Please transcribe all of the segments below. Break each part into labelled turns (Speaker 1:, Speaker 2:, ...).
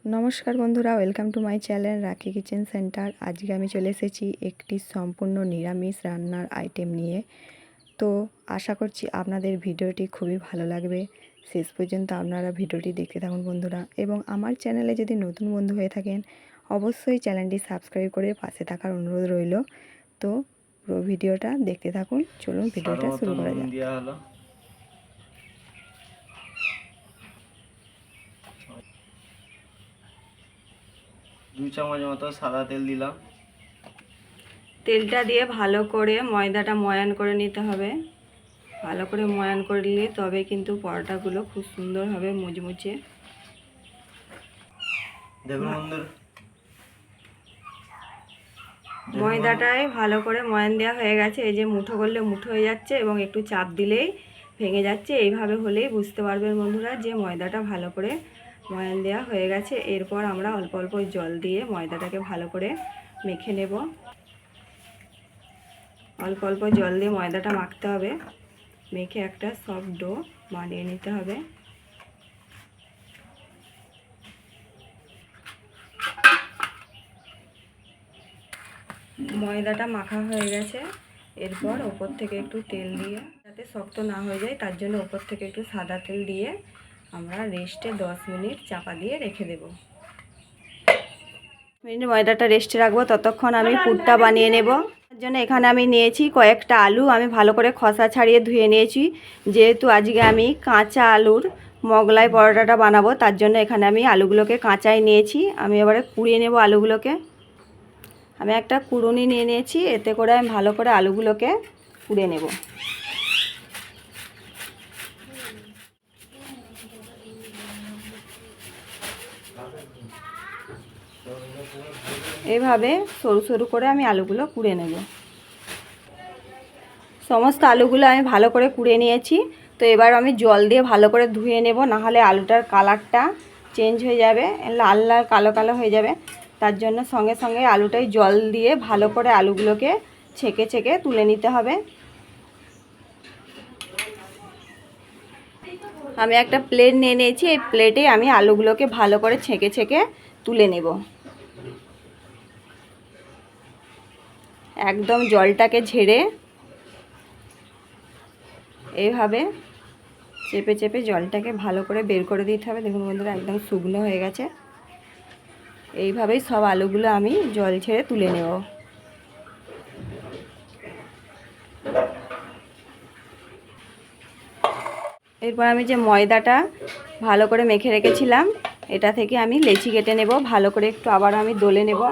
Speaker 1: নমস্কার বন্ধুরা, welcome to my channel রাখি কিচেন সেন্টার। আজকে আমি চলে এসেছি একটি সম্পূর্ণ নিরামিষ রান্নার আইটেম নিয়ে। তো আশা করছি আপনাদের ভিডিওটি খুবই ভালো লাগবে। শেষ পর্যন্ত আপনারা ভিডিওটি দেখতে থাকুন বন্ধুরা, এবং আমার চ্যানেলে যদি নতুন বন্ধু হয়ে থাকেন অবশ্যই চ্যানেলটি সাবস্ক্রাইব করে পাশে থাকার অনুরোধ রইল। তো পুরো ভিডিওটা দেখতে থাকুন। চলুন ভিডিওটা শুরু করা যাক।
Speaker 2: 2 চামচ মতো সাদা তেল দিলাম।
Speaker 1: তেলটা দিয়ে ভালো করে ময়দাটা ময়ান করে নিতে হবে। ভালো করে ময়ান করে নিলে তবে কিন্তু পরোটাগুলো খুব সুন্দর হবে, মুচমুচে।
Speaker 2: দেখুন বন্ধুরা,
Speaker 1: ময়দাটায় ভালো করে ময়ান দেওয়া হয়ে গেছে। এই যে মুঠো করলে মুঠো হয়ে যাচ্ছে এবং একটু চাপ দিলেই ভেঙে যাচ্ছে। এইভাবে হলেই বুঝতে পারবেন বন্ধুরা যে ময়দাটা ভালো করে ময়ান দেওয়া হয়ে গেছে। এরপর আমরা অল্প অল্প জল দিয়ে ময়দাটাকে ভালো করে মেখে নেব। অল্প অল্প জল দিয়ে ময়দাটা মাখতে হবে, মেখে একটা সফট ডো বানিয়ে নিতে হবে। ময়দাটা মাখা হয়ে গেছে। এরপর ওপর থেকে একটু তেল দিয়ে, যাতে শক্ত না হয়ে যায় তার জন্য ওপর থেকে একটু সাদা তেল দিয়ে আমরা রেস্টে 10 মিনিট চাপা দিয়ে রেখে দেব। মিনিট ময়দাটা রেস্টে রাখবো, ততক্ষণ আমি পুরটা বানিয়ে নেব। তার জন্য এখানে আমি নিয়েছি কয়েকটা আলু। আমি ভালো করে খোসা ছাড়িয়ে ধুয়ে নিয়েছি। যেহেতু আজকে আমি কাঁচা আলুর মোগলাই পরোটাটা বানাবো, তার জন্য এখানে আমি আলুগুলোকে কাঁচাই নিয়েছি। আমি এবারে কুড়িয়ে নেব আলুগুলোকে। আমি একটা কুড়ুনি নিয়ে নিয়েছি, এতে করে আমি ভালো করে আলুগুলোকে কুড়ে নেব। এইভাবে সরু সরু করে আমি আলুগুলো কুড়ে নেব। সমস্ত আলুগুলো আমি ভালো করে কুড়ে নিয়েছি। তো এবার আমি জল দিয়ে ভালো করে ধুয়ে নেব, নাহলে আলুটার কালারটা চেঞ্জ হয়ে যাবে, লাল লাল কালো কালো হয়ে যাবে। তার জন্য সঙ্গে সঙ্গে আলুটাই জল দিয়ে ভালো করে আলুগুলোকে ছেঁকে ছেঁকে তুলে নিতে হবে। আমি একটা প্লেট নিয়ে নিয়েছি। এই প্লেটে আমি আলুগুলোকে ভালো করে ছেঁকে ছেঁকে তুলে নেব। একদম জলটাকে ঝেড়ে এইভাবে চেপে চেপে জলটাকে ভালো করে বের করে দিতে হবে। দেখুন বন্ধুরা, একদম শুকনো হয়ে গেছে। এইভাবেই সব আলুগুলো আমি জল ছেড়ে তুলে নেব। এরপর আমি যে ময়দাটা ভালো করে মেখে রেখেছিলাম, এটা থেকে আমি লেচি কেটে নেব। ভালো করে একটু আবার আমি দলে নেব।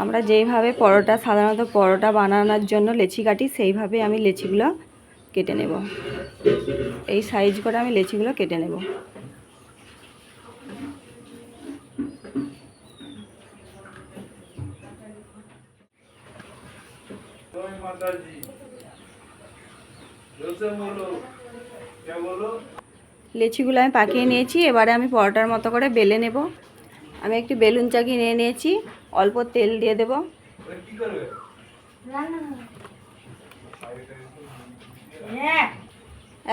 Speaker 1: আমরা যেইভাবে সাধারণত পরোটা বানানোর জন্য লেচি কাটি, সেইভাবে আমি লেচিগুলো কেটে নেব। এই সাইজ করে আমি লেচিগুলো কেটে নেব। লেচিগুলো আমি পাকিয়ে নিয়েছি। এবারে আমি পরোটার মতো করে বেলে নেব। আমি একটি বেলুন চাকি নিয়ে নিয়েছি, অল্প তেল দিয়ে দেব।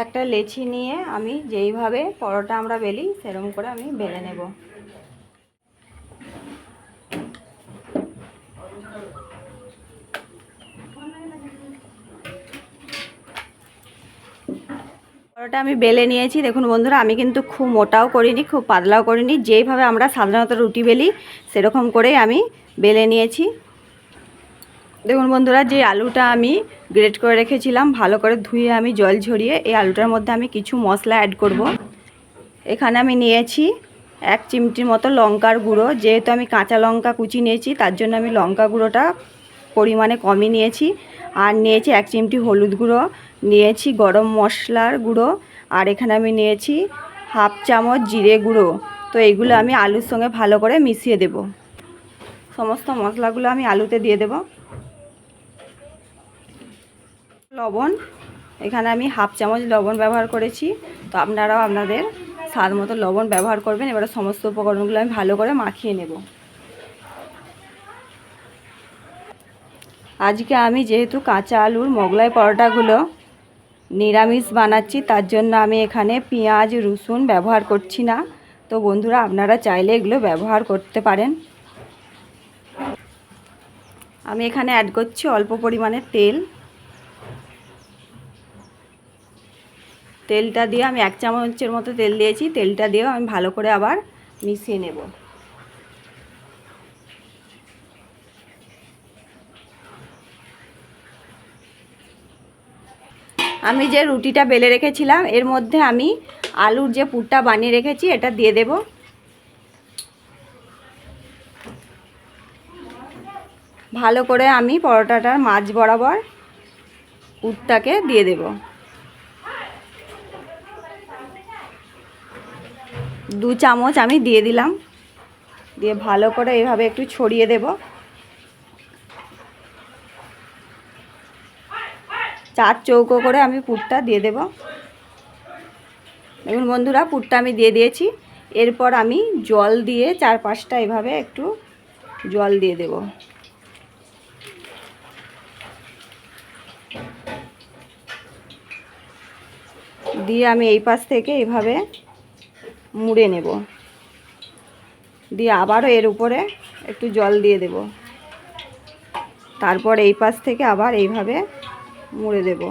Speaker 1: একটা লেচি নিয়ে আমি যেইভাবে পরোটা আমরা বেলি সেরকম করে আমি বেলে নেব। পরোটা আমি বেলে নিয়েছি। দেখুন বন্ধুরা, আমি কিন্তু খুব মোটাও করিনি, খুব পাতলাও করিনি। যেইভাবে আমরা সাধারণত রুটি বেলি সেরকম করেই আমি বেলে নিয়েছি। দেখুন বন্ধুরা, যে আলুটা আমি গ্রেট করে রেখেছিলাম, ভালো করে ধুয়ে আমি জল ঝরিয়ে এই আলুটার মধ্যে আমি কিছু মশলা অ্যাড করব। এখানে আমি নিয়েছি 1 চিমটির মতো লঙ্কার গুঁড়ো। যেহেতু আমি কাঁচা লঙ্কা কুচি নিয়েছি, তার জন্য আমি লঙ্কা গুঁড়োটা পরিমাণে কমই নিয়েছি। আর নিয়েছি 1 চিমটি হলুদ গুঁড়ো, নিয়েছি গরম মশলার গুঁড়ো, আর এখানে আমি নিয়েছি 1/2 চামচ জিরে গুঁড়ো। তো এইগুলো আমি আলুর সঙ্গে ভালো করে মিশিয়ে দেব। সমস্ত মশলাগুলো আমি আলুতে দিয়ে দেব। লবণ, এখানে আমি 1/2 চামচ লবণ ব্যবহার করেছি। তো আপনারাও আপনাদের স্বাদ মতো লবণ ব্যবহার করবেন। এবারে সমস্ত উপকরণগুলো আমি ভালো করে মাখিয়ে নেব। আজকে আমি যেহেতু কাঁচা আলুর মোগলাই পরোটাগুলো নিরামিষ বানাচ্ছি, তার জন্য আমি এখানে পেঁয়াজ রসুন ব্যবহার করছি না। তো বন্ধুরা আপনারা চাইলে এগুলো ব্যবহার করতে পারেন। আমি এখানে অ্যাড করছি অল্প পরিমাণে তেল। তেলটা দিয়ে আমি 1 চামচের মতো তেল দিয়েছি। তেলটা দিয়েও আমি ভালো করে আবার মিশিয়ে নেব। আমি যে রুটিটা বেলে রেখেছিলাম এর মধ্যে আমি আলুর যে পুরটা বানিয়ে রেখেছি এটা দিয়ে দেব। ভালো করে আমি পরোটাটার মাঝ বরাবর পুরটাকে দিয়ে দেব। 2 চামচ আমি দিয়ে দিলাম। দিয়ে ভালো করে এইভাবে একটু ছড়িয়ে দেব। 4 চৌকো করে আমি পুরটা দিয়ে দেব। দেখুন বন্ধুরা পুরটা আমি দিয়ে দিয়েছি। এরপর আমি জল দিয়ে 4-5টা এভাবে একটু জল দিয়ে দেব। দিয়ে আমি এই পাশ থেকে এইভাবে মুড়ে নেব। দিয়ে আবারও এর উপরে একটু জল দিয়ে দেব। তারপর এই পাশ থেকে আবার এইভাবে মুড়ে দেব।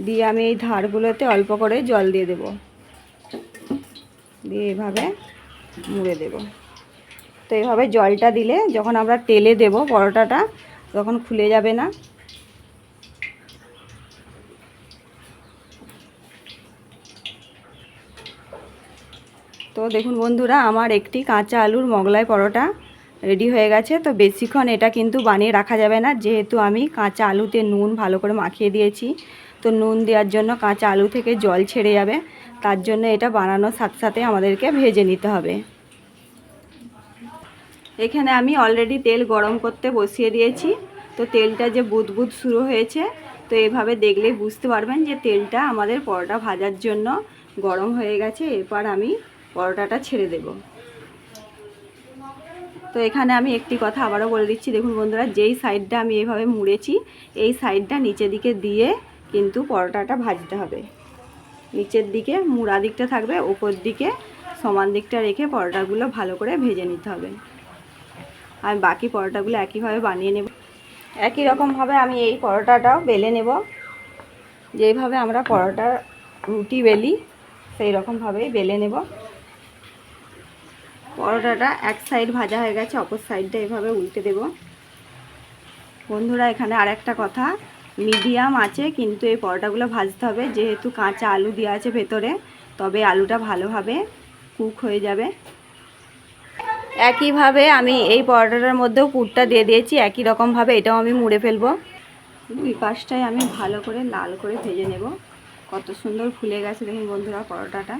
Speaker 1: দিয়ে আমি এই ধারগুলোতে অল্প করে জল দিয়ে দেব। দিয়ে এইভাবে মুড়ে দেব। তো এইভাবে জলটা দিলে যখন আমরা তেলে দেব পরোটাটা তখন খুলে যাবে না। তো দেখুন বন্ধুরা আমার একটি কাঁচা আলুর মোগলাই পরোটা রেডি হয়ে গেছে। তো বেশিক্ষণ এটা কিন্তু বানিয়ে রাখা যাবে না, যেহেতু আমি কাঁচা আলুতে নুন ভালো করে মাখিয়ে দিয়েছি। তো নুন দেওয়ার জন্য কাঁচা আলু থেকে জল ছেড়ে যাবে, তার জন্য এটা বানানোর সাথে সাথে আমাদেরকে ভেজে নিতে হবে। এখানে আমি অলরেডি তেল গরম করতে বসিয়ে দিয়েছি। তো তেলটা যে বুদবুদ শুরু হয়েছে, তো এইভাবে দেখলেই বুঝতে পারবেন যে তেলটা আমাদের পরোটা ভাজার জন্য গরম হয়ে গেছে। এরপর আমি পরোটাটা ছেড়ে দেব। তো এখানে আমি একটি কথা আবারও বলে দিচ্ছি, দেখুন বন্ধুরা যেই সাইডটা আমি এইভাবে মুড়েছি এই সাইডটা নিচের দিকে দিয়ে কিন্তু পরোটাটা ভাজতে হবে। নিচের দিকে মুড়া দিকটা থাকবে, উপর দিকে সমান দিকটা রেখে পরোটাগুলো ভালো করে ভেজে নিতে হবে। আমি বাকি পরোটাগুলো একইভাবে বানিয়ে নেব। একই রকমভাবে আমি এই পরোটাটাও বেলে নেব। যেইভাবে আমরা পরোটা রুটি বেলি সেই রকমভাবেই বেলে নেব। পরোটাটা এক সাইড ভাজা হয়ে গেছে, অপর সাইডটা এভাবে উল্টে দেব। বন্ধুরা এখানে আরেকটা কথা, মিডিয়াম আছে কিন্তু এই পরোটাগুলো ভাজতে হবে, যেহেতু কাঁচা আলু দেওয়া আছে ভেতরে, তবে আলুটা ভালোভাবে কুক হয়ে যাবে। একইভাবে আমি এই পরোটাটার মধ্যেও পুরটা দিয়ে দিয়েছি। একই রকমভাবে এটাও আমি মুড়ে ফেলবো। দুই পাশটায় আমি ভালো করে লাল করে ভেজে নেব। কত সুন্দর ফুলে গেছে দেখুন বন্ধুরা পরোটাটা।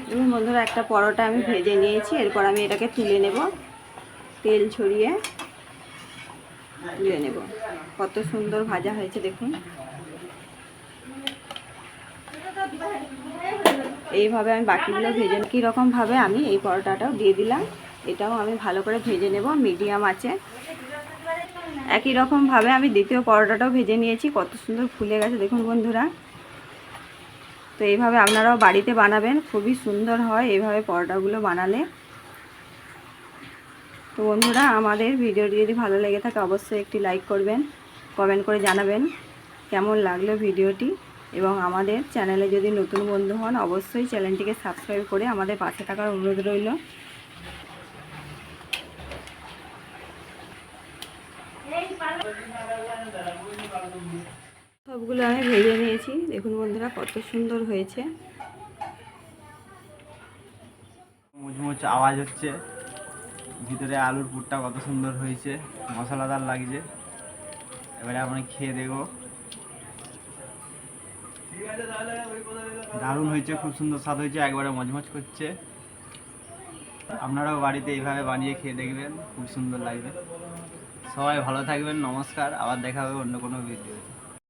Speaker 1: দেখুন বন্ধুরা একটা পরোটা আমি ভেজে নিয়েছি। এরপর আমি এটাকে তুলে নেব, তেল ছড়িয়ে তুলে নেব। কত সুন্দর ভাজা হয়েছে দেখুন। এইভাবে আমি বাকিগুলো ভেজে কী রকমভাবে আমি এই পরোটাটাও দিয়ে দিলাম। এটাও আমি ভালো করে ভেজে নেব মিডিয়াম আছে। একই রকমভাবে আমি দ্বিতীয় পরোটাটাও ভেজে নিয়েছি। কত সুন্দর ফুলে গেছে দেখুন বন্ধুরা। তো এইভাবে আপনারাও বাড়িতে বানাবেন, খুবই সুন্দর হয় এইভাবে পরোটাগুলো বানালে। তো বন্ধুরা আমাদের ভিডিওটি যদি ভালো লেগে থাকে অবশ্যই একটি লাইক করবেন, কমেন্ট করে জানাবেন কেমন লাগলো ভিডিওটি। এবং আমাদের চ্যানেলে যদি নতুন বন্ধু হন অবশ্যই চ্যানেলটিকে সাবস্ক্রাইব করে আমাদের পাশে থাকার অনুরোধ রইল। সবগুলো আমি ভেজে নিয়েছি। দেখুন বন্ধুরা কত সুন্দর হয়েছে।
Speaker 2: মুচমুচ আওয়াজ হচ্ছে, ভিতরে আলুর পুরটা কত সুন্দর হয়েছে, মশলাদার লাগছে। এবারে আমরা খেয়ে দেখব। দারুণ হয়েছে, খুব সুন্দর স্বাদ হয়েছে, একবারে মজমজ করছে। আপনারাও বাড়িতে এইভাবে বানিয়ে খেয়ে দেখবেন, খুব সুন্দর লাগবে। সবাই ভালো থাকবেন, নমস্কার। আবার দেখা হবে অন্য কোনো ভিডিও।